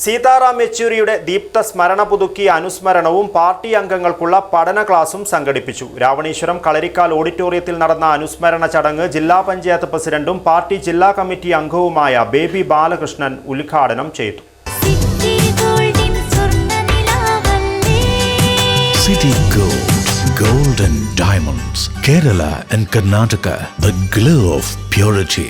സീതാറാം യെച്ചൂരിയുടെ ദീപ്ത സ്മരണ പുതുക്കിയ അനുസ്മരണവും പാർട്ടി അംഗങ്ങൾക്കുള്ള പഠന ക്ലാസും സംഘടിപ്പിച്ചു. രാവണീശ്വരം കളരിക്കാൽ ഓഡിറ്റോറിയത്തിൽ നടന്ന അനുസ്മരണ ചടങ്ങ് ജില്ലാ പഞ്ചായത്ത് പ്രസിഡന്റും പാർട്ടി ജില്ലാ കമ്മിറ്റി അംഗവുമായ ബേബി ബാലകൃഷ്ണൻ ഉദ്ഘാടനം ചെയ്തു. City Gold and Diamonds, Kerala and Karnataka, the glow of purity.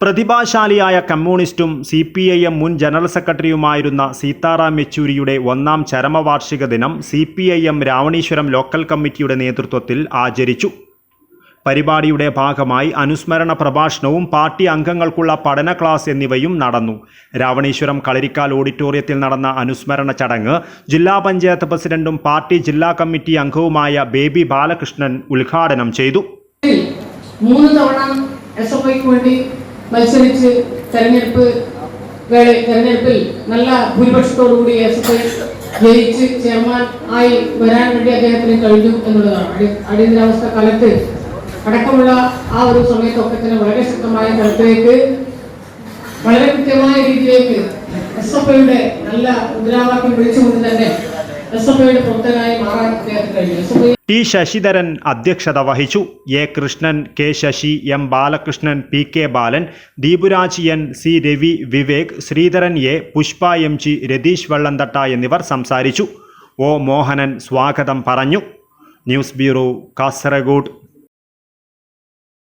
പ്രതിഭാശാലിയായ കമ്മ്യൂണിസ്റ്റും CPIM മുൻ ജനറൽ സെക്രട്ടറിയുമായിരുന്ന സീതാറാം യെച്ചൂരിയുടെ 1ാം ചരമവാർഷിക ദിനം CPIM രാവണീശ്വരം ലോക്കൽ കമ്മിറ്റിയുടെ നേതൃത്വത്തിൽ ആചരിച്ചു. പരിപാടിയുടെ ഭാഗമായി അനുസ്മരണ പ്രഭാഷണവും പാർട്ടി അംഗങ്ങൾക്കുള്ള പഠന ക്ലാസ് എന്നിവയും നടന്നു. രാവണീശ്വരം കളരിക്കാൽ ഓഡിറ്റോറിയത്തിൽ നടന്ന അനുസ്മരണ ചടങ്ങ് ജില്ലാ പഞ്ചായത്ത് പ്രസിഡന്റും പാർട്ടി ജില്ലാ കമ്മിറ്റി അംഗവുമായ ബേബി ബാലകൃഷ്ണൻ ഉദ്ഘാടനം ചെയ്തു. 3 തവണ SFIക്ക് വേണ്ടി മത്സരിച്ച് തെരഞ്ഞെടുപ്പിൽ നല്ല ഭൂരിപക്ഷത്തോടുകൂടി SFI ജയിച്ച് ചെയർമാൻ ആയി വരാൻ വേണ്ടി അദ്ദേഹത്തിന് കഴിഞ്ഞു എന്നുള്ളതാണ്. അടിയന്തരാവസ്ഥ കാലത്ത് അടക്കമുള്ള ആ ഒരു സമയത്തൊക്കെ തന്നെ വളരെ ശക്തമായ തലത്തിലേക്ക് വളരെ കൃത്യമായ രീതിയിലേക്ക് SFIയുടെ നല്ല മുദ്രാവാക്യം വിളിച്ചുകൊണ്ട് തന്നെ SFIയുടെ പ്രവർത്തകനായി മാറാൻ അദ്ദേഹത്തിന് കഴിഞ്ഞു. ടി ശശിധരൻ അധ്യക്ഷത വഹിച്ചു. A Krishnan, K Sasi, M Balakrishnan, PK Balan, Deepuraj N, C Ravi, Vivek, Sreedharan A, Pushpa MG, Ratheesh Vellanthatta എന്നിവർ സംസാരിച്ചു. O മോഹനൻ സ്വാഗതം പറഞ്ഞു. News bureau, Kasaragod.